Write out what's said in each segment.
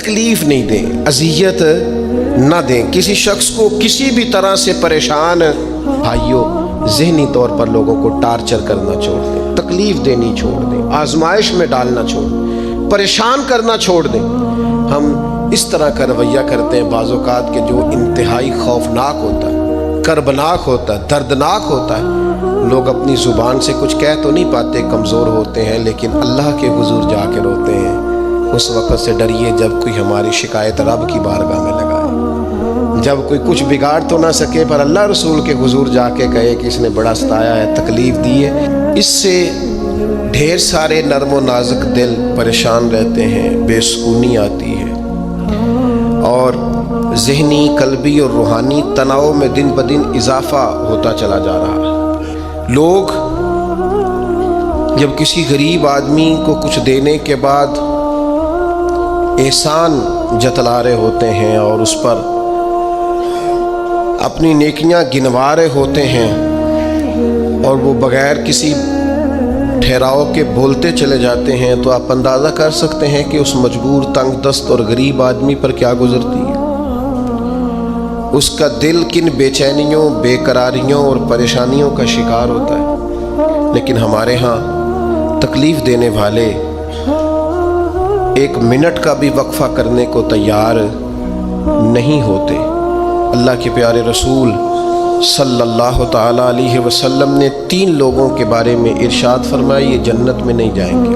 تکلیف نہیں دیں، اذیت نہ دیں، کسی شخص کو کسی بھی طرح سے پریشان بھائیوں ذہنی طور پر لوگوں کو ٹارچر کرنا چھوڑ دیں، تکلیف دینی چھوڑ دیں، آزمائش میں ڈالنا چھوڑ دیں، پریشان کرنا چھوڑ دیں۔ ہم اس طرح کا رویہ کرتے ہیں بعض اوقات کہ جو انتہائی خوفناک ہوتا ہے، کربناک ہوتا ہے، دردناک ہوتا ہے۔ لوگ اپنی زبان سے کچھ کہہ تو نہیں پاتے، کمزور ہوتے ہیں، لیکن اللہ کے حضور جا کے روتے ہیں۔ اس وقت سے ڈریے جب کوئی ہماری شکایت رب کی بارگاہ میں لگائے، جب کوئی کچھ بگاڑ تو نہ سکے پر اللہ رسول کے حضور جا کے کہے کہ اس نے بڑا ستایا ہے، تکلیف دی ہے۔ اس سے ڈھیر سارے نرم و نازک دل پریشان رہتے ہیں، بے سکونی آتی ہے، اور ذہنی، قلبی اور روحانی تناؤ میں دن بدن اضافہ ہوتا چلا جا رہا ہے۔ لوگ جب کسی غریب آدمی کو کچھ دینے کے بعد احسان جتلا رہے ہوتے ہیں اور اس پر اپنی نیکیاں گنوا رہے ہوتے ہیں، اور وہ بغیر کسی ٹھہراؤ کے بولتے چلے جاتے ہیں، تو آپ اندازہ کر سکتے ہیں کہ اس مجبور، تنگ دست اور غریب آدمی پر کیا گزرتی ہے۔ اس کا دل کن بے چینیوں، بے قراریوں اور پریشانیوں کا شکار ہوتا ہے۔ لیکن ہمارے ہاں تکلیف دینے والے ایک منٹ کا بھی وقفہ کرنے کو تیار نہیں ہوتے۔ اللہ کے پیارے رسول صلی اللہ تعالیٰ علیہ وسلم نے 3 لوگوں کے بارے میں ارشاد فرمایا، یہ جنت میں نہیں جائیں گے۔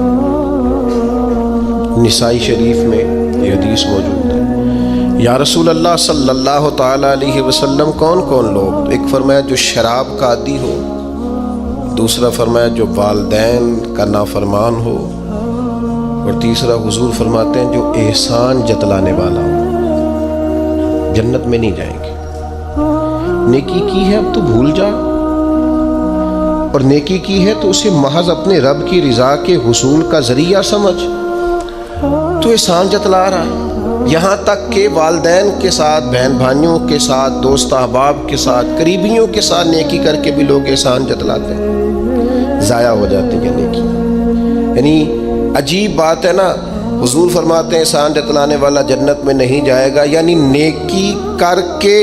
نسائی شریف میں یہ حدیث موجود ہے۔ یا رسول اللہ صلی اللہ تعالیٰ علیہ وسلم کون کون لوگ؟ ایک فرمایا جو شراب کا عادی ہو، دوسرا فرمایا جو والدین کا نافرمان ہو، اور تیسرا حضور فرماتے ہیں جو احسان جتلانے والا ہو۔ جنت میں نہیں جائیں گے۔ نیکی کی ہے اب تو بھول جا، اور نیکی کی ہے تو اسے محض اپنے رب کی رضا کے حصول کا ذریعہ سمجھ۔ تو احسان جتلا رہا ہے، یہاں تک کہ والدین کے ساتھ، بہن بھائیوں کے ساتھ، دوست احباب کے ساتھ، قریبیوں کے ساتھ نیکی کر کے بھی لوگ احسان جتلاتے ہیں، ضائع ہو جاتی ہے نیکی۔ یعنی عجیب بات ہے نا، حضور فرماتے ہیں احسان جتلانے والا جنت میں نہیں جائے گا، یعنی نیکی کر کے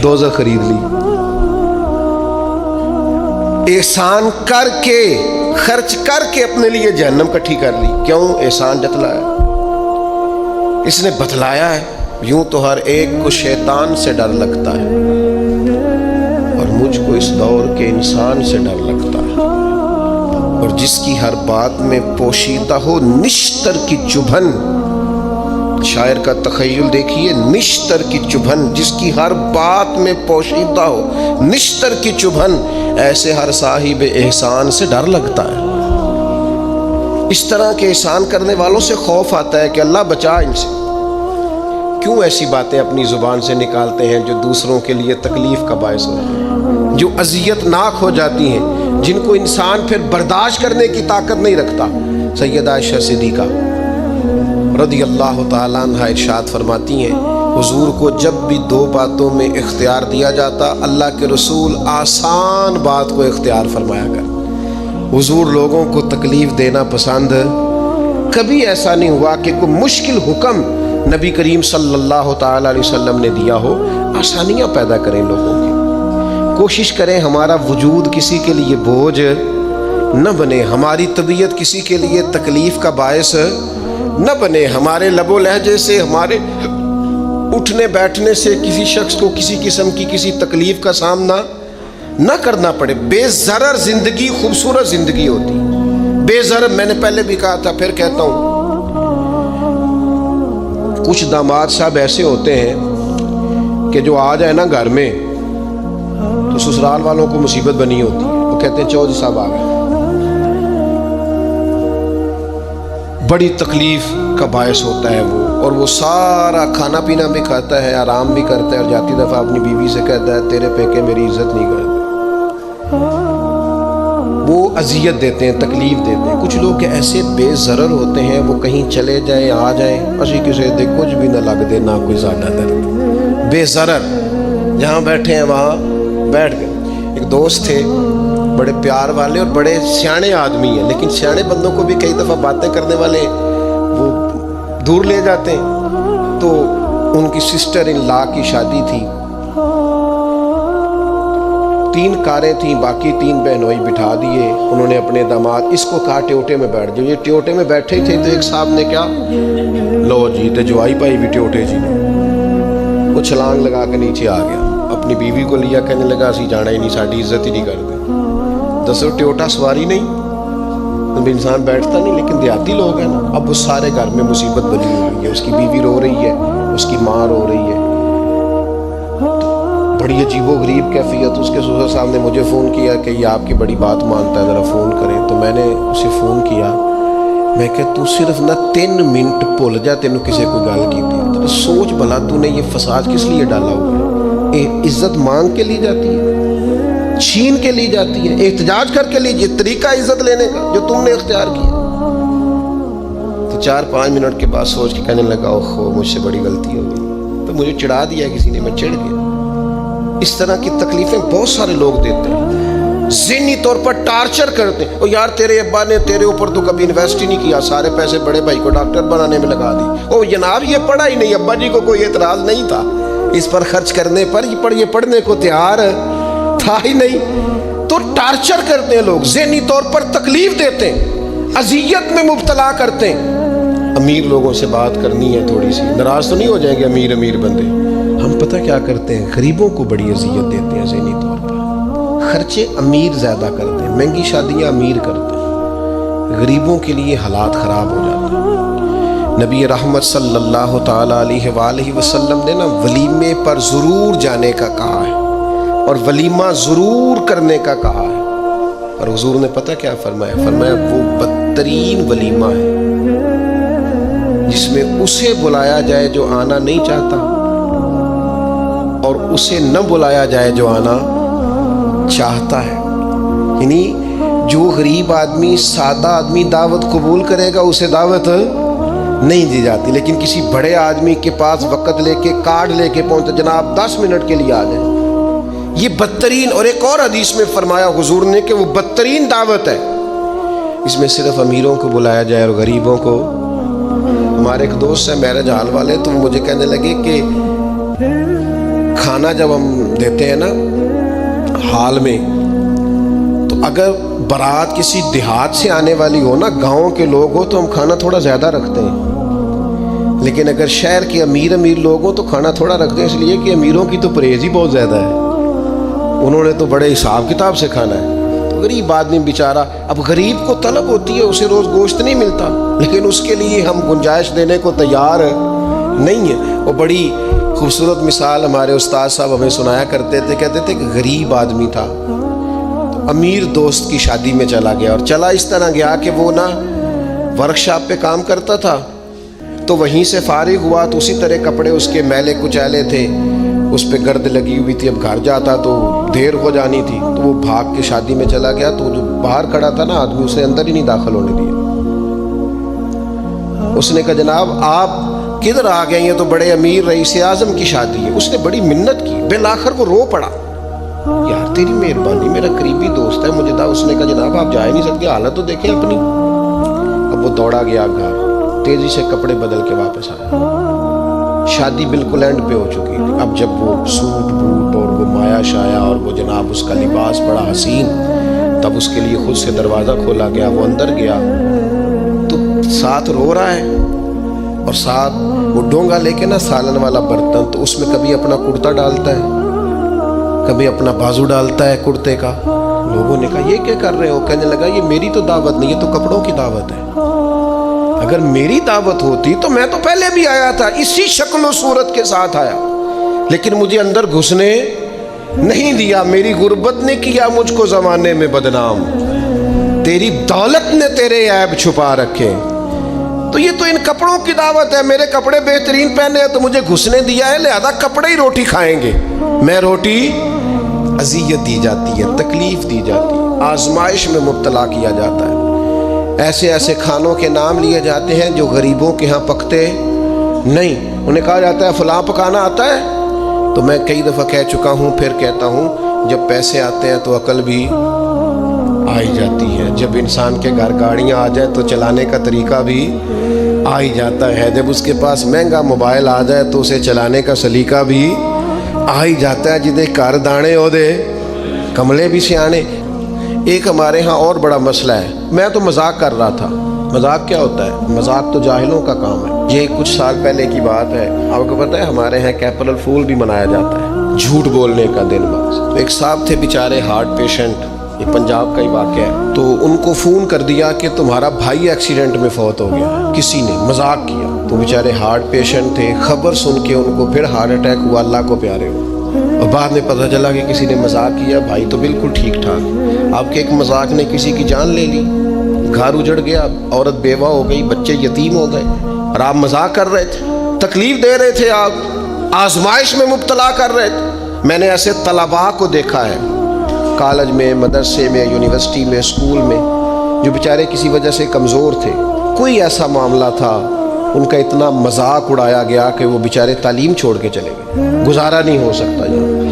دوزخ خرید لی، احسان کر کے، خرچ کر کے اپنے لیے جہنم کٹھی کر لی۔ کیوں؟ احسان جتلایا، اس نے بتلایا ہے۔ یوں تو ہر ایک کو شیطان سے ڈر لگتا ہے، اور مجھ کو اس دور کے انسان سے ڈر لگتا ہے، اور جس کی ہر بات میں پوشیدہ ہو نشتر کی چبھن۔ شاعر کا تخیل دیکھیے، نشتر کی چبھن، جس کی ہر بات میں پوشیدہ ہو نشتر کی چبھن، ایسے ہر صاحب احسان سے ڈر لگتا ہے۔ اس طرح کے احسان کرنے والوں سے خوف آتا ہے کہ اللہ بچا ان سے۔ کیوں ایسی باتیں اپنی زبان سے نکالتے ہیں جو دوسروں کے لیے تکلیف کا باعث ہوتی ہیں، جو اذیت ناک ہو جاتی ہیں، جن کو انسان پھر برداشت کرنے کی طاقت نہیں رکھتا۔ سیدہ عائشہ صدیقہ رضی اللہ تعالیٰ عنہ ارشاد فرماتی ہیں، حضور کو جب بھی 2 باتوں میں اختیار دیا جاتا، اللہ کے رسول آسان بات کو اختیار فرمایا کر۔ حضور لوگوں کو تکلیف دینا پسند، کبھی ایسا نہیں ہوا کہ کوئی مشکل حکم نبی کریم صلی اللہ تعالیٰ علیہ وسلم نے دیا ہو۔ آسانیاں پیدا کریں لوگوں کی، کوشش کریں ہمارا وجود کسی کے لیے بوجھ نہ بنے، ہماری طبیعت کسی کے لیے تکلیف کا باعث نہ بنے، ہمارے لب و لہجے سے، ہمارے اٹھنے بیٹھنے سے کسی شخص کو کسی قسم کی کسی تکلیف کا سامنا نہ کرنا پڑے۔ بے ضرر زندگی خوبصورت زندگی ہوتی، بے ضرر۔ میں نے پہلے بھی کہا تھا، پھر کہتا ہوں، کچھ داماد صاحب ایسے ہوتے ہیں کہ جو آ جائے نا گھر میں تو سسرال والوں کو مصیبت بنی ہوتی ہے۔ وہ کہتے ہیں چودھری صاحب آ گئے، بڑی تکلیف کا باعث ہوتا ہے وہ، اور وہ سارا کھانا پینا بھی کھاتا ہے، آرام بھی کرتا ہے، اور جاتی دفعہ اپنی بیوی سے کہتا ہے تیرے پیکے میری عزت نہیں کرتے، وہ اذیت دیتے ہیں، تکلیف دیتے ہیں۔ کچھ لوگ ایسے بے ضرر ہوتے ہیں، وہ کہیں چلے جائیں، آ جائیں، اسی کسی دے کچھ بھی نہ لگ دے، نہ کوئی زیادہ درد، بے ضرر، جہاں بیٹھے ہیں وہاں بیٹھ گئے۔ ایک دوست تھے، بڑے پیار والے اور بڑے سیانے آدمی ہیں، لیکن سیانے بندوں کو بھی کئی دفعہ باتیں کرنے والے وہ دور لے جاتے ہیں۔ تو ان کی سسٹر ان لا کی شادی تھی، 3 کاریں تھیں، باقی 3 بہنوئی بٹھا دیے انہوں نے اپنے داماد، اس کو کہا ٹیوٹے میں بیٹھ جاؤ۔ یہ ٹیوٹے میں بیٹھے تھے تو ایک صاحب نے کیا، لو جی تے جوائی پائی بھی ٹیوٹے جی نے، وہ چھلانگ لگا کے نیچے آ گیا، اپنی بیوی کو لیا، کہنے لگا اسی جانا ہی نہیں، ساڈی عزت ہی نہیں کرتے۔ دسو ٹیوٹا سواری نہیں، اب انسان بیٹھتا نہیں، لیکن دیہاتی لوگ ہیں نا۔ اب وہ سارے گھر میں مصیبت بنی ہوئی ہے، اس کی بیوی رو رہی ہے، اس کی ماں رو رہی ہے، بڑی عجیب و غریب کیفیت۔ اس کے سسر صاحب نے مجھے فون کیا کہ یہ آپ کی بڑی بات مانتا ہے، ذرا فون کریں۔ تو میں نے اسے فون کیا، میں کہ تو صرف نہ 3 منٹ بھول جا، تینوں کسی کوئی گل کی تھی، تو سوچ بھلا تو نے یہ فساد کس لیے ڈالا ہوا ہے؟ عزت مانگ کے لی جاتی ہے، چھین کے لی جاتی ہے، احتجاج کر کے لیجیے، طریقہ عزت لینے کا جو تم نے اختیار کیا۔ تو 4-5 منٹ کے بعد سوچ کے کہنے لگا اوہو مجھ سے بڑی غلطی ہو گئی، تو مجھے چڑھا دیا کسی نے، میں چڑھ گیا۔ اس طرح کی تکلیفیں بہت سارے لوگ دیتے ہیں، ذہنی طور پر ٹارچر کرتے ہیں۔ او یار تیرے ابا نے تیرے اوپر تو کبھی انویسٹ ہی نہیں کیا، سارے پیسے بڑے بھائی کو ڈاکٹر بنانے میں لگا دی۔ او جناب یہ پڑھا ہی نہیں، ابا جی کو کوئی اعتراض نہیں تھا اس پر خرچ کرنے پر، یہ پڑھنے کو تیار تھا ہی نہیں۔ تو ٹارچر کرتے ہیں لوگ، ذہنی طور پر تکلیف دیتے ہیں، اذیت میں مبتلا کرتے ہیں۔ امیر لوگوں سے بات کرنی ہے تھوڑی سی، ناراض تو نہیں ہو جائیں گے امیر بندے؟ ہم پتہ کیا کرتے ہیں، غریبوں کو بڑی اذیت دیتے ہیں ذہنی طور پر، خرچے امیر زیادہ کرتے ہیں، مہنگی شادیاں امیر کرتے ہیں، غریبوں کے لیے حالات خراب ہو جاتے ہیں۔ نبی رحمت صلی اللہ تعالیٰ علیہ وآلہ وسلم نے نا ولیمے پر ضرور جانے کا کہا ہے اور ولیمہ ضرور کرنے کا کہا ہے، اور حضور نے پتہ کیا فرمایا؟ فرمایا وہ بدترین ولیمہ ہے جس میں اسے بلایا جائے جو آنا نہیں چاہتا اور اسے نہ بلایا جائے جو آنا چاہتا ہے۔ یعنی جو غریب آدمی، سادہ آدمی دعوت قبول کرے گا اسے دعوت نہیں دی جاتی، لیکن کسی بڑے آدمی کے پاس وقت لے کے کارڈ لے کے پہنچتا، جناب 10 منٹ کے لیے آ جائیں، یہ بدترین۔ اور ایک اور حدیث میں فرمایا حضور نے کہ وہ بدترین دعوت ہے، اس میں صرف امیروں کو بلایا جائے اور غریبوں کو۔ ہمارے ایک دوست ہیں میرج ہال والے، تو وہ مجھے کہنے لگے کہ کھانا جب ہم دیتے ہیں نا ہال میں، تو اگر بارات کسی دیہات سے آنے والی ہو نا، گاؤں کے لوگ ہو، تو ہم کھانا تھوڑا زیادہ رکھتے ہیں، لیکن اگر شہر کے امیر لوگ ہو تو کھانا تھوڑا رکھتے ہیں، اس لیے کہ امیروں کی تو پرہیز ہی بہت زیادہ ہے، انہوں نے تو بڑے حساب کتاب سے کھانا ہے۔ تو غریب آدمی بیچارہ، اب غریب کو طلب ہوتی ہے، اسے روز گوشت نہیں ملتا، لیکن اس کے لیے ہم گنجائش دینے کو تیار نہیں ہیں۔ وہ بڑی خوبصورت مثال ہمارے استاد صاحب ہمیں سنایا کرتے تھے، کہتے تھے کہ غریب آدمی تھا، امیر دوست کی شادی میں چلا گیا، اور چلا اس طرح گیا کہ وہ نا ورکشاپ پہ کام کرتا تھا، تو وہیں سے فارغ ہوا تو اسی طرح کپڑے اس کے میلے کچیلے تھے، اس پہ گرد لگی ہوئی تھی، اب گھر جاتا تو دیر ہو جانی تھی، تو وہ بھاگ کے شادی میں چلا گیا، تو جو باہر کھڑا تھا نا آدمی، اسے اندر ہی نہیں داخل ہونے دیا۔ اس نے کہا جناب آپ کدھر آ گئے، یہ تو بڑے امیر رئیس اعظم کی شادی ہے۔ اس نے بڑی منت کی، بالآخر وہ رو پڑا، یار تیری مہربانی، میرا قریبی دوست ہے مجھے دا۔ اس نے کہا جناب آپ جا ہی نہیں سکتے، حالت تو دیکھیں اپنی۔ اب وہ دوڑا گیا گھر، تیزی سے کپڑے بدل کے واپس آیا، شادی بالکل اینڈ پہ ہو چکی تھی۔ اب جب وہ سوٹ بوٹ اور وہ مایا شایا اور وہ جناب اس کا لباس بڑا حسین، تب اس کے لیے خود سے دروازہ کھولا گیا، وہ اندر گیا تو ساتھ رو رہا ہے، اور ساتھ وہ ڈونگا لے کے نا سالن والا برتن، تو اس میں کبھی اپنا کرتا ڈالتا ہے، کبھی اپنا بازو ڈالتا ہے کرتے کا۔ لوگوں نے کہا یہ کیا کر رہے ہو؟ کہنے لگا یہ میری تو دعوت نہیں، یہ تو کپڑوں کی دعوت ہے، اگر میری دعوت ہوتی تو میں تو پہلے بھی آیا تھا، اسی شکل و صورت کے ساتھ آیا، لیکن مجھے اندر گھسنے نہیں دیا، میری غربت نے کیا مجھ کو زمانے میں بدنام، تیری دولت نے تیرے عیب چھپا رکھے، تو یہ تو ان کپڑوں کی دعوت ہے، میرے کپڑے بہترین پہنے ہیں تو مجھے گھسنے دیا ہے، لہذا کپڑے ہی روٹی کھائیں گے، میں روٹی۔ اذیت دی جاتی ہے، تکلیف دی جاتی ہے، آزمائش میں مبتلا کیا جاتا ہے، ایسے ایسے کھانوں کے نام لیے جاتے ہیں جو غریبوں کے ہاں پکتے نہیں، انہیں کہا جاتا ہے فلاں پکانا آتا ہے، تو میں کئی دفعہ کہہ چکا ہوں، پھر کہتا ہوں، جب پیسے آتے ہیں تو عقل بھی آئی جاتی ہے، جب انسان کے گھر گاڑیاں آ جائیں تو چلانے کا طریقہ بھی آ ہی جاتا ہے. جب اس کے پاس مہنگا موبائل آ جائے تو اسے چلانے کا سلیقہ بھی آ ہی جاتا ہے. جدے کار دانے ہو دے کملے بھی سیانے. ایک ہمارے ہاں اور بڑا مسئلہ ہے. میں تو مذاق کر رہا تھا. مذاق کیا ہوتا ہے؟ مذاق تو جاہلوں کا کام ہے. یہ کچھ سال پہلے کی بات ہے. آپ کو پتہ ہے ہمارے ہاں اپریل فول بھی منایا جاتا ہے، جھوٹ بولنے کا دن. باز تو ایک صاحب تھے بیچارے ہارٹ پیشنٹ، یہ پنجاب کا ہی واقعہ ہے. تو ان کو فون کر دیا کہ تمہارا بھائی ایکسیڈنٹ میں فوت ہو گیا. کسی نے مذاق کیا. تو بیچارے ہارٹ پیشنٹ تھے. خبر سن کے ان کو پھر ہارٹ اٹیک ہوا. اللہ کو پیارے ہو. اور بعد میں پتہ چلا کہ کسی نے مذاق کیا. بھائی تو بالکل ٹھیک ٹھاک، آپ کے ایک مذاق نے کسی کی جان لے لی، گھر اجڑ گیا، عورت بیوہ ہو گئی، بچے یتیم ہو گئے، اور آپ مذاق کر رہے تھے، تکلیف دے رہے تھے، آپ آزمائش میں مبتلا کر رہے تھے. میں نے ایسے طلباء کو دیکھا ہے کالج میں، مدرسے میں، یونیورسٹی میں، اسکول میں، جو بیچارے کسی وجہ سے کمزور تھے. کوئی ایسا معاملہ تھا ان کا اتنا مذاق اڑایا گیا کہ وہ بیچارے تعلیم چھوڑ کے چلے گئے. گزارا نہیں ہو سکتا.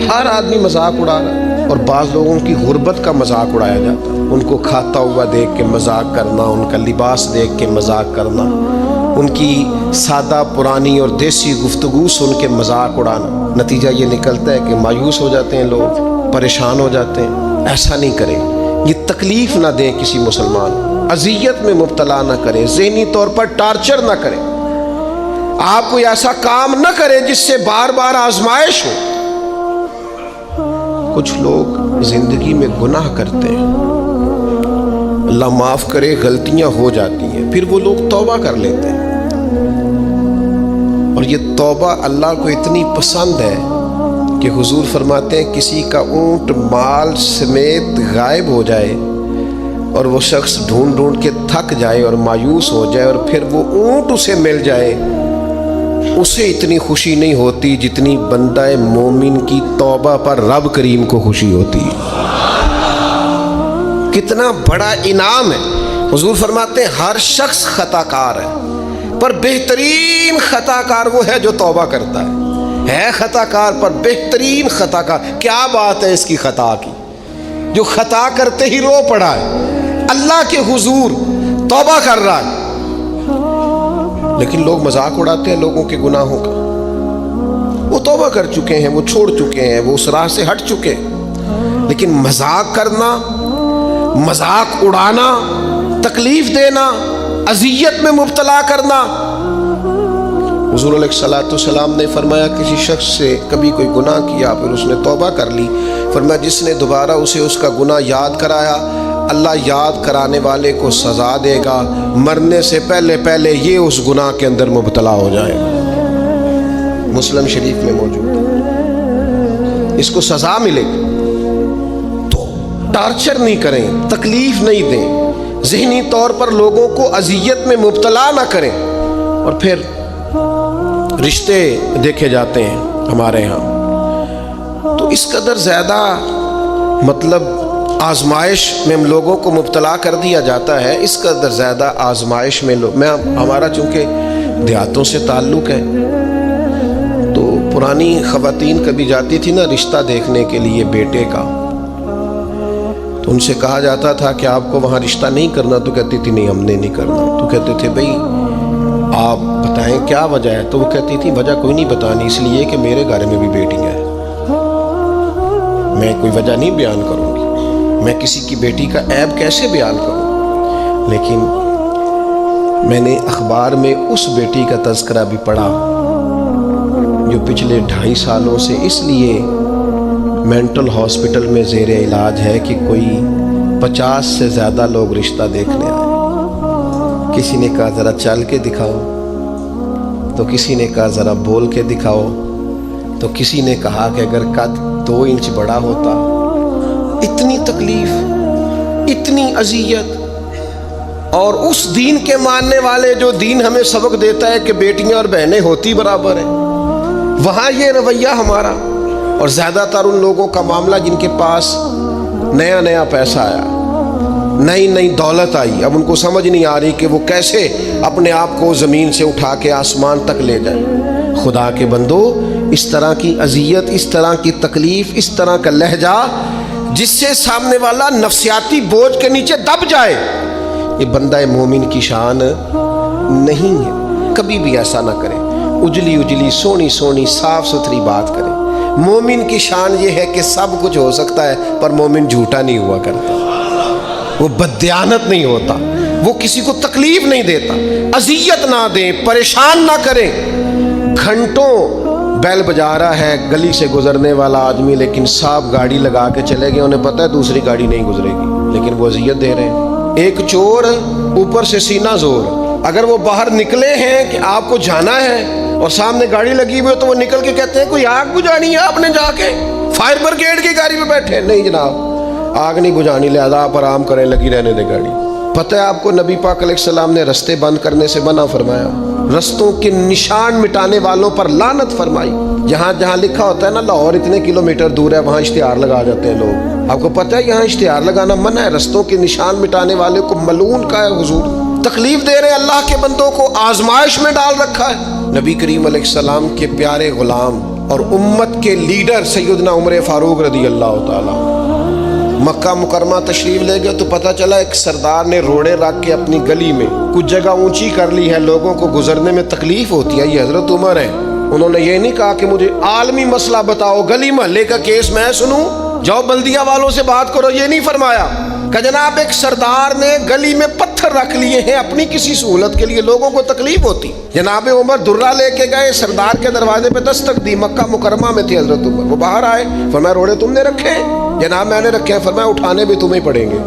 ہر آدمی مذاق اڑا رہا، اور بعض لوگوں کی غربت کا مذاق اڑایا جاتا. ان کو کھاتا ہوا دیکھ کے مذاق کرنا، ان کا لباس دیکھ کے مذاق کرنا، ان کی سادہ پرانی اور دیسی گفتگو سن کے مذاق اڑانا. نتیجہ یہ نکلتا ہے کہ مایوس ہو جاتے ہیں لوگ، پریشان ہو جاتے ہیں. ایسا نہیں کریں. یہ تکلیف نہ دیں کسی مسلمان، اذیت میں مبتلا نہ کریں، ذہنی طور پر ٹارچر نہ کریں. آپ کوئی ایسا کام نہ کریں جس سے بار بار آزمائش ہو. کچھ لوگ زندگی میں گناہ کرتے ہیں، اللہ معاف کرے، غلطیاں ہو جاتی ہیں، پھر وہ لوگ توبہ کر لیتے ہیں. اور یہ توبہ اللہ کو اتنی پسند ہے کہ حضور فرماتے ہیں کسی کا اونٹ مال سمیت غائب ہو جائے اور وہ شخص ڈھونڈ ڈھونڈ کے تھک جائے اور مایوس ہو جائے، اور پھر وہ اونٹ اسے مل جائے، اسے اتنی خوشی نہیں ہوتی جتنی بندہ مومن کی توبہ پر رب کریم کو خوشی ہوتی ہے. کتنا بڑا انعام ہے. حضور فرماتے ہیں ہر شخص خطا کار ہے، پر بہترین خطا کار وہ ہے جو توبہ کرتا ہے خطا کار پر بہترین خطا کار. کیا بات ہے اس کی خطا کی، جو خطا کرتے ہی رو پڑا ہے، اللہ کے حضور توبہ کر رہا ہے. لیکن لوگ مذاق اڑاتے ہیں لوگوں کے گناہوں کا. وہ توبہ کر چکے ہیں، وہ چھوڑ چکے ہیں، وہ اس راہ سے ہٹ چکے ہیں. لیکن مذاق کرنا، مذاق اڑانا، تکلیف دینا، اذیت میں مبتلا کرنا. حضور علیہ الصلوۃ والسلام نے فرمایا کسی شخص سے کبھی کوئی گناہ کیا، پھر اس نے توبہ کر لی، فرمایا جس نے دوبارہ اسے اس کا گناہ یاد کرایا، اللہ یاد کرانے والے کو سزا دے گا، مرنے سے پہلے پہلے یہ اس گناہ کے اندر مبتلا ہو جائے. مسلم شریف میں موجود ہے. اس کو سزا ملے گی. تو ٹارچر نہیں کریں، تکلیف نہیں دیں، ذہنی طور پر لوگوں کو اذیت میں مبتلا نہ کریں. اور پھر رشتے دیکھے جاتے ہیں ہمارے ہاں، تو اس قدر زیادہ مطلب آزمائش میں ہم لوگوں کو مبتلا کر دیا جاتا ہے. اس قدر زیادہ آزمائش میں ہمارا چونکہ دیہاتوں سے تعلق ہے، تو پرانی خواتین کبھی جاتی تھی نا رشتہ دیکھنے کے لیے بیٹے کا، تو ان سے کہا جاتا تھا کہ آپ کو وہاں رشتہ نہیں کرنا، تو کہتی تھی نہیں ہم نے نہیں کرنا. تو کہتے تھے بھئی آپ بتائیں کیا وجہ ہے؟ تو وہ کہتی تھی وجہ کوئی نہیں بتانی، اس لیے کہ میرے گھر میں بھی بیٹیاں ہیں، میں کوئی وجہ نہیں بیان کروں گی، میں کسی کی بیٹی کا عیب کیسے بیان کروں. لیکن میں نے اخبار میں اس بیٹی کا تذکرہ بھی پڑھا جو پچھلے 2.5 سالوں سے اس لیے مینٹل ہاسپٹل میں زیر علاج ہے کہ کوئی 50 سے زیادہ لوگ رشتہ دیکھنے آئے. کسی نے کہا ذرا چل کے دکھاؤ، تو کسی نے کہا ذرا بول کے دکھاؤ، تو کسی نے کہا کہ اگر قد 2 انچ بڑا ہوتا. اتنی تکلیف، اتنی اذیت. اور اس دین کے ماننے والے جو دین ہمیں سبق دیتا ہے کہ بیٹیاں اور بہنیں ہوتی برابر ہیں، وہاں یہ رویہ ہمارا. اور زیادہ تر ان لوگوں کا معاملہ جن کے پاس نیا نیا پیسہ آیا، نئی نئی دولت آئی، اب ان کو سمجھ نہیں آ رہی کہ وہ کیسے اپنے آپ کو زمین سے اٹھا کے آسمان تک لے جائیں. خدا کے بندو، اس طرح کی اذیت، اس طرح کی تکلیف، اس طرح کا لہجہ جس سے سامنے والا نفسیاتی بوجھ کے نیچے دب جائے، یہ بندہ مومن کی شان نہیں ہے. کبھی بھی ایسا نہ کریں، اجلی اجلی سونی سونی صاف ستھری بات کریں۔ مومن کی شان یہ ہے کہ سب کچھ ہو سکتا ہے پر مومن جھوٹا نہیں ہوا کرتا، وہ بددیانت نہیں ہوتا، وہ کسی کو تکلیف نہیں دیتا، اذیت نہ دیں، پریشان نہ کریں۔ گھنٹوں بیل بجا رہا ہے گلی سے گزرنے والا آدمی، لیکن صاحب گاڑی لگا کے چلے گئے، انہیں پتہ ہے دوسری گاڑی نہیں گزرے گی، لیکن وہ اذیت دے رہے ہیں۔ ایک چور اوپر سے سینہ زور، اگر وہ باہر نکلے ہیں کہ آپ کو جانا ہے اور سامنے گاڑی لگی ہوئی تو وہ نکل کے کہتے ہیں کوئی آگ بجھانی ہے آپ نے جا کے فائر برگیڈ کی گاڑی پہ بیٹھے، نہیں جناب آگ نہیں بجھانی، لہذا آپ آرام کریں، لگی رہنے دے گاڑی۔ پتہ ہے آپ کو نبی پاک علیہ السلام نے رستے بند کرنے سے منع فرمایا، رستوں کے نشان مٹانے والوں پر لعنت فرمائی۔ جہاں جہاں لکھا ہوتا ہے نا لاہور اتنے کلومیٹر دور ہے، وہاں اشتہار لگا جاتے ہیں لوگ۔ آپ کو پتہ ہے یہاں اشتہار لگانا منع ہے، رستوں کے نشان مٹانے والے کو ملعون کا ہے حضور، تکلیف دے رہے ہیں، اللہ کے بندوں کو آزمائش میں ڈال رکھا ہے۔ نبی کریم علیہ السلام کے پیارے غلام اور امت کے لیڈر سیدنا عمر فاروق رضی اللہ تعالیٰ مکہ مکرمہ تشریف لے گئے تو پتہ چلا ایک سردار نے روڑے رکھ کے اپنی گلی میں کچھ جگہ اونچی کر لی ہے، لوگوں کو گزرنے میں تکلیف ہوتی ہے، یہ حضرت عمر ہے۔ انہوں نے یہ نہیں کہا کہ مجھے عالمی مسئلہ بتاؤ، گلی محلے کا کیس میں سنوں، جاؤ بلدیہ والوں سے بات کرو، یہ نہیں فرمایا کہ جناب ایک سردار نے گلی میں پتھر رکھ لیے ہیں اپنی کسی سہولت کے لیے، لوگوں کو تکلیف ہوتی۔ جناب عمر درہ لے کے گئے، سردار کے دروازے پہ دستک دی، مکہ مکرمہ میں تھے حضرت عمر، وہ باہر آئے، فرمایا روڑے تم نے رکھے؟ جناب میں نے رکھے ہیں۔ فرمایا اٹھانے بھی تمہیں پڑیں گے،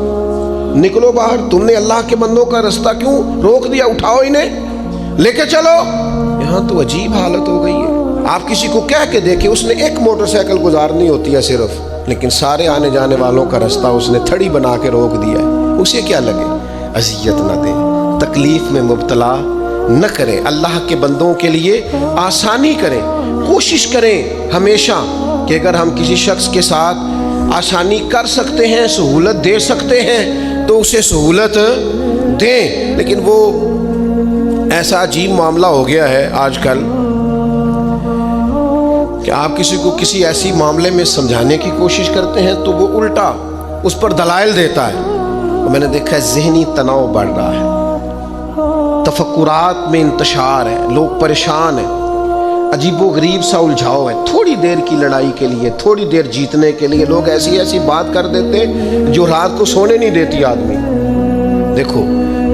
نکلو باہر، تم نے اللہ کے بندوں کا رستہ کیوں روک دیا، اٹھاؤ انہیں لے کے چلو۔ یہاں تو عجیب حالت ہو گئی ہے، آپ کسی کو کہہ کے دیکھیں، اس نے ایک موٹر سائیکل گزارنی ہوتی ہے صرف، لیکن سارے آنے جانے والوں کا رستہ اس نے تھڑی بنا کے روک دیا ہے، اسے کیا لگے؟ اذیت نہ دیں، تکلیف میں مبتلا نہ کریں، اللہ کے بندوں کے لیے آسانی کریں، کوشش کریں ہمیشہ کہ اگر ہم کسی شخص کے ساتھ آسانی کر سکتے ہیں، سہولت دے سکتے ہیں تو اسے سہولت دیں۔ لیکن وہ ایسا عجیب معاملہ ہو گیا ہے آج کل کہ آپ کسی کو کسی ایسی معاملے میں سمجھانے کی کوشش کرتے ہیں تو وہ الٹا اس پر دلائل دیتا ہے۔ میں نے دیکھا ہے ذہنی تناؤ بڑھ رہا ہے، تفکرات میں انتشار ہے، لوگ پریشان ہیں، عجیب و غریب سا الجھاؤ ہے، تھوڑی دیر کی لڑائی کے لیے، تھوڑی دیر جیتنے کے لیے لوگ ایسی ایسی بات کر دیتے جو رات کو سونے نہیں دیتی آدمی۔ دیکھو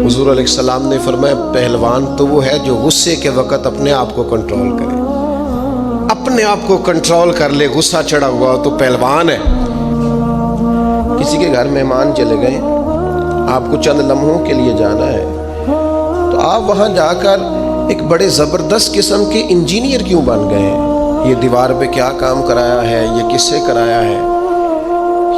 حضور علیہ السلام نے فرمایا پہلوان تو وہ ہے جو غصے کے وقت اپنے آپ کو کنٹرول کرے، اپنے آپ کو کنٹرول کر لے، غصہ چڑھا ہوا تو پہلوان ہے۔ کسی کے گھر مہمان چلے گئے، آپ کو چند لمحوں کے لیے جانا ہے تو آپ وہاں جا کر ایک بڑے زبردست قسم کے انجینئر کیوں بن گئے ہیں؟ یہ دیوار پہ کیا کام کرایا ہے، یہ کس سے کرایا ہے،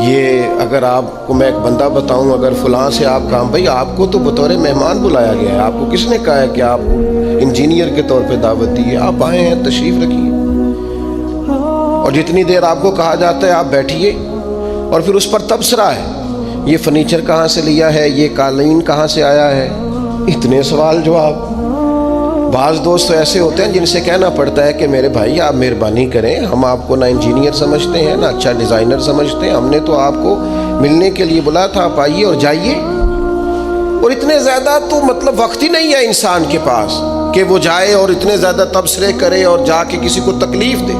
یہ اگر آپ کو میں ایک بندہ بتاؤں، اگر فلاں سے آپ کام، بھائی آپ کو تو بطور مہمان بلایا گیا ہے، آپ کو کس نے کہا ہے کہ آپ انجینئر کے طور پہ دعوت دی ہے؟ آپ آئے ہیں، تشریف رکھیے، اور جتنی دیر آپ کو کہا جاتا ہے آپ بیٹھیے، اور پھر اس پر تبصرہ ہے، یہ فرنیچر کہاں سے لیا ہے، یہ قالین کہاں سے آیا ہے، اتنے سوال جواب۔ بعض دوست تو ایسے ہوتے ہیں جن سے کہنا پڑتا ہے کہ میرے بھائی آپ مہربانی کریں، ہم آپ کو نہ انجینئر سمجھتے ہیں نہ اچھا ڈیزائنر سمجھتے ہیں، ہم نے تو آپ کو ملنے کے لیے بلایا تھا، آپ آئیے اور جائیے۔ اور اتنے زیادہ تو مطلب وقت ہی نہیں ہے انسان کے پاس کہ وہ جائے اور اتنے زیادہ تبصرے کرے اور جا کے کسی کو تکلیف دے۔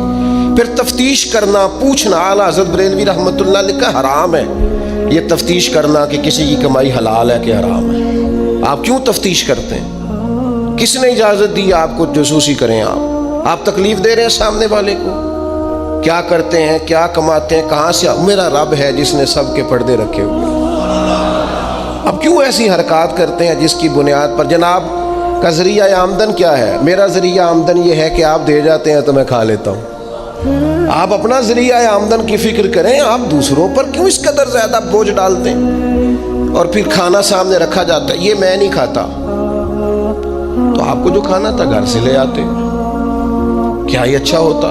پھر تفتیش کرنا، پوچھنا، اعلیٰ حضرت بریلوی رحمۃ اللہ علیہ کا حرام ہے یہ تفتیش کرنا کہ کسی کی کمائی حلال ہے کہ حرام ہے۔ آپ کیوں تفتیش کرتے ہیں؟ کس نے اجازت دی آپ کو جاسوسی کریں؟ آپ تکلیف دے رہے ہیں سامنے والے کو، کیا کرتے ہیں، کیا کماتے ہیں، کہاں سے؟ میرا رب ہے جس نے سب کے پردے رکھے ہوئے۔ اب کیوں ایسی حرکات کرتے ہیں جس کی بنیاد پر جناب کا ذریعہ آمدن کیا ہے؟ میرا ذریعہ آمدن یہ ہے کہ آپ دے جاتے ہیں تو میں کھا لیتا ہوں۔ آپ اپنا ذریعہ آمدن کی فکر کریں، آپ دوسروں پر کیوں اس قدر زیادہ بوجھ ڈالتے ہیں؟ اور پھر کھانا سامنے رکھا جاتا ہے، یہ میں نہیں کھاتا، تو آپ کو جو کھانا تھا گھر سے لے آتے، کیا یہ اچھا ہوتا؟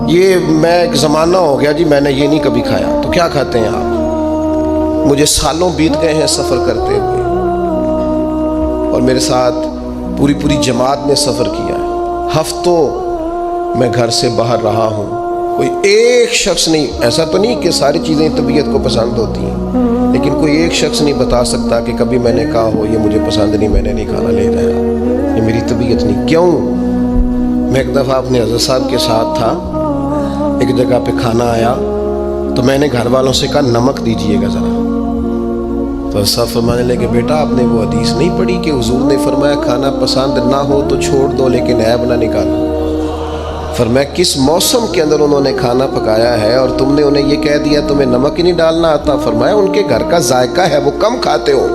یہ میں ایک زمانہ ہو گیا جی میں نے یہ نہیں کبھی کھایا، تو کیا کھاتے ہیں آپ؟ مجھے سالوں بیت گئے ہیں سفر کرتے ہوئے، اور میرے ساتھ پوری جماعت نے سفر کیا ہے، ہفتوں میں گھر سے باہر رہا ہوں، کوئی ایک شخص نہیں، ایسا تو نہیں کہ ساری چیزیں طبیعت کو پسند ہوتی ہیں، لیکن کوئی ایک شخص نہیں بتا سکتا کہ کبھی میں نے کہا ہو یہ مجھے پسند نہیں، میں نے نہیں کھانا لے جایا۔ یہ میری طبیعت نہیں. کیوں؟ میں ایک دفعہ اپنے حضرت صاحب کے ساتھ تھا, ایک جگہ پہ کھانا آیا تو میں نے گھر والوں سے کہا نمک دیجئے گا ذرا. تو صاحب فرمانے لگے بیٹا آپ نے وہ حدیث نہیں پڑھی کہ حضور نے فرمایا کھانا پسند نہ ہو تو چھوڑ دو لیکن عیب نہ نکالو. فرمایا کس موسم کے اندر انہوں نے کھانا پکایا ہے اور تم نے انہیں یہ کہہ دیا تمہیں نمک ہی نہیں ڈالنا آتا. فرمایا ان کے گھر کا ذائقہ ہے, وہ کم کھاتے ہو,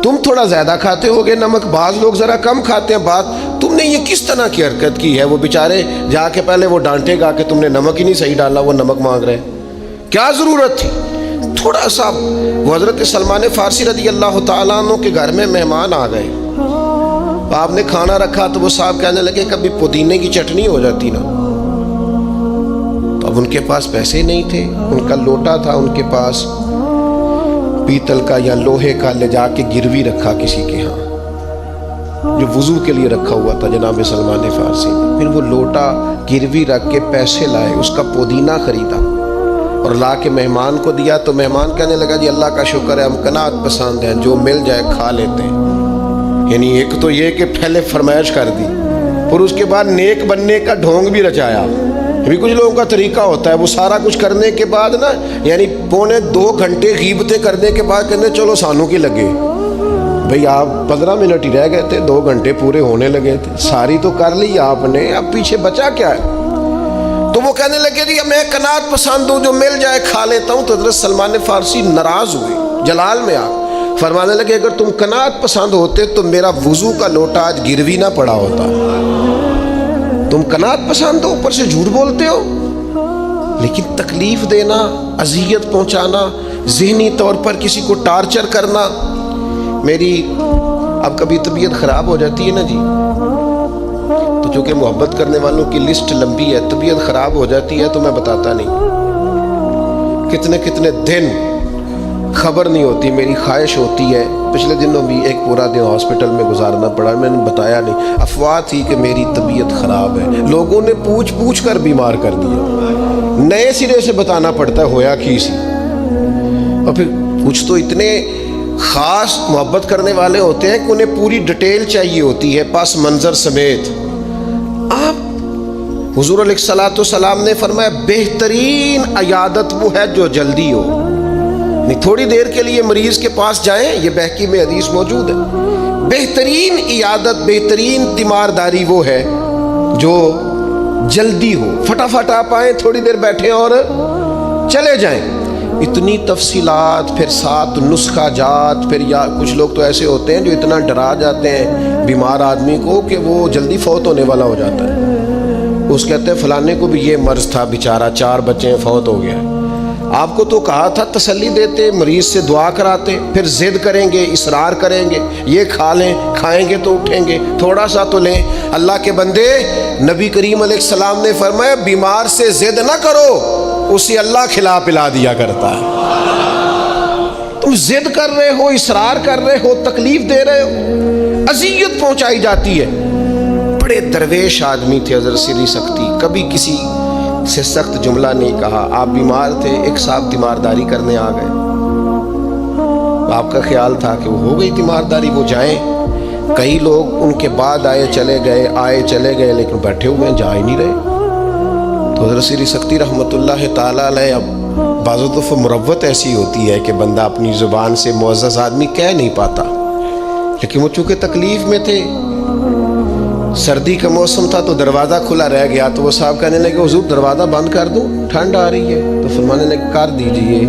تم تھوڑا زیادہ کھاتے ہوگے نمک, بعض لوگ ذرا کم کھاتے ہیں. بات تم نے یہ کس طرح کی حرکت کی ہے؟ وہ بیچارے جا کے پہلے وہ ڈانٹے گا کہ تم نے نمک ہی نہیں صحیح ڈالا, وہ نمک مانگ رہے, کیا ضرورت تھی؟ تھوڑا سا. وہ حضرت سلمان فارسی رضی اللہ تعالیٰ عنہ کے گھر میں مہمان آ گئے, آپ نے کھانا رکھا تو وہ صاحب کہنے لگے کبھی پودینے کی چٹنی ہو جاتی نا. تو اب ان کے پاس پیسے نہیں تھے, ان کا لوٹا تھا ان کے پاس پیتل کا یا لوہے کا, لے جا کے گروی رکھا کسی کے ہاں جو وضو کے لیے رکھا ہوا تھا جناب سلمان فارسی نے. پھر وہ لوٹا گروی رکھ کے پیسے لائے, اس کا پودینہ خریدا اور لا کے مہمان کو دیا. تو مہمان کہنے لگا جی اللہ کا شکر ہے ہم قناعت پسند ہیں, جو مل جائے کھا لیتے ہیں. یعنی ایک تو یہ کہ پہلے فرمائش کر دی, پھر اس کے بعد نیک بننے کا ڈھونگ بھی رچایا. بھی کچھ لوگوں کا طریقہ ہوتا ہے, وہ سارا کچھ کرنے کے بعد نا یعنی 2.25 گھنٹے غیبتیں کرنے کے بعد کہنے چلو سانوں کی لگے. بھئی آپ 15 منٹ ہی رہ گئے تھے, 2 گھنٹے پورے ہونے لگے تھے, ساری تو کر لی آپ نے, اب پیچھے بچا کیا ہے؟ تو وہ کہنے لگے جی میں قناعت پسند ہوں, جو مل جائے کھا لیتا ہوں. تو حضرت سلمان فارسی ناراض ہوئے, جلال میں آ فرمانے لگے اگر تم قناعت پسند ہوتے تو میرا وضو کا لوٹا آج گروی نہ پڑا ہوتا. تم قناعت پسند ہو, اوپر سے جھوٹ بولتے ہو. لیکن تکلیف دینا, اذیت پہنچانا, ذہنی طور پر کسی کو ٹارچر کرنا. میری اب کبھی طبیعت خراب ہو جاتی ہے نا جی, تو چونکہ محبت کرنے والوں کی لسٹ لمبی ہے, طبیعت خراب ہو جاتی ہے تو میں بتاتا نہیں, کتنے کتنے دن خبر نہیں ہوتی. میری خواہش ہوتی ہے, پچھلے دنوں بھی ایک پورا دن ہاسپٹل میں گزارنا پڑا, میں نے بتایا نہیں, افواہ تھی کہ میری طبیعت خراب ہے. لوگوں نے پوچھ پوچھ کر بیمار کر دیا, نئے سرے سے بتانا پڑتا ہے ہویا کی سی. اور پھر کچھ تو اتنے خاص محبت کرنے والے ہوتے ہیں کہ انہیں پوری ڈیٹیل چاہیے ہوتی ہے پس منظر سمیت. آپ حضور علیہ الصلوۃ والسلام نے فرمایا بہترین عیادت وہ ہے جو جلدی ہو. نہیں تھوڑی دیر کے لیے مریض کے پاس جائیں, یہ بہقی میں حدیث موجود ہے. بہترین عیادت, بہترین تیمارداری وہ ہے جو جلدی ہو, فٹافٹ آپ آئیں, تھوڑی دیر بیٹھیں اور چلے جائیں. اتنی تفصیلات, پھر 7 نسخہ جات, پھر یا کچھ لوگ تو ایسے ہوتے ہیں جو اتنا ڈرا جاتے ہیں بیمار آدمی کو کہ وہ جلدی فوت ہونے والا ہو جاتا ہے. اس کہتے ہیں فلانے کو بھی یہ مرض تھا بیچارہ, 4 بچے ہیں, فوت ہو گیا. آپ کو تو کہا تھا تسلی دیتے, مریض سے دعا کراتے, پھر ضد کریں گے, اصرار کریں گے, یہ کھا لیں, کھائیں گے تو اٹھیں گے, تھوڑا سا تو لیں. اللہ کے بندے, نبی کریم علیہ السلام نے فرمایا بیمار سے ضد نہ کرو, اسے اللہ کھلا پلا دیا کرتا ہے. تم ضد کر رہے ہو, اصرار کر رہے ہو, تکلیف دے رہے ہو, اذیت پہنچائی جاتی ہے. بڑے درویش آدمی تھے حضرت سری سختی, کبھی کسی سے سخت جملہ نہیں کہا. آپ بیمار تھے, ایک صاحب تیمارداری کرنے آ گئے, آپ کا خیال تھا کہ وہ ہو گئی تیمارداری, وہ جائیں. کئی لوگ ان کے بعد آئے چلے گئے, آئے چلے گئے, لیکن بیٹھے ہوئے ہیں, جا ہی نہیں رہے. تو حضرت سری سختی رحمۃ اللہ تعالیٰ علیہ, اب بعض دفعہ مروت ایسی ہوتی ہے کہ بندہ اپنی زبان سے معزز آدمی کہہ نہیں پاتا, لیکن وہ چونکہ تکلیف میں تھے, سردی کا موسم تھا تو دروازہ کھلا رہ گیا. تو وہ صاحب کہنے لگے حضور دروازہ بند کر دوں, ٹھنڈ آ رہی ہے. تو فرمانے لگے کر دیجئے,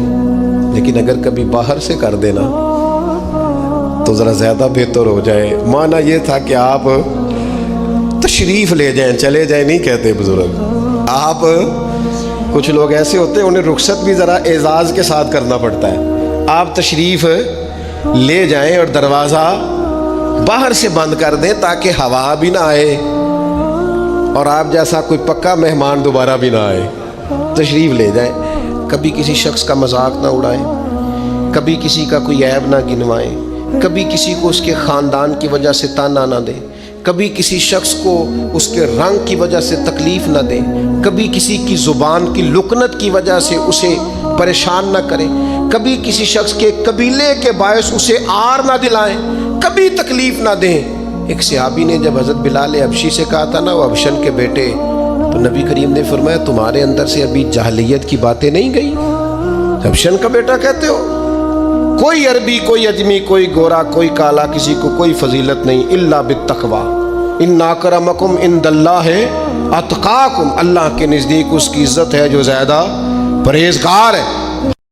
لیکن اگر کبھی باہر سے کر دینا تو ذرا زیادہ بہتر ہو جائے. معنی یہ تھا کہ آپ تشریف لے جائیں, چلے جائیں نہیں کہتے بزرگ. آپ کچھ لوگ ایسے ہوتے ہیں انہیں رخصت بھی ذرا اعزاز کے ساتھ کرنا پڑتا ہے. آپ تشریف لے جائیں اور دروازہ باہر سے بند کر دیں تاکہ ہوا بھی نہ آئے اور آپ جیسا کوئی پکا مہمان دوبارہ بھی نہ آئے. تشریف لے جائیں. کبھی کسی شخص کا مذاق نہ اڑائیں, کبھی کسی کا کوئی عیب نہ گنوائیں, کبھی کسی کو اس کے خاندان کی وجہ سے تانا نہ دیں, کبھی کسی شخص کو اس کے رنگ کی وجہ سے تکلیف نہ دیں, کبھی کسی کی زبان کی لکنت کی وجہ سے اسے پریشان نہ کریں, کبھی کسی شخص کے قبیلے کے باعث اسے آر نہ دلائیں, کبھی تکلیف نہ دیں. ایک صحابی نے جب حضرت بلال حبشی سے کہا تھا نا وہ حبشن کے بیٹے، تو نبی کریم نے فرمایا تمہارے اندر سے ابھی جاہلیت کی باتیں نہیں گئی؟ حبشن کا بیٹا کہتے ہو؟ کوئی عربی، کوئی اجمی، کوئی گورا، کوئی کالا، کسی کو کوئی فضیلت نہیں الا بالتقوی، ان اکرمکم عند اللہ اتقاکم، اللہ کے نزدیک اس کی عزت ہے جو زیادہ پرہیزگار ہے۔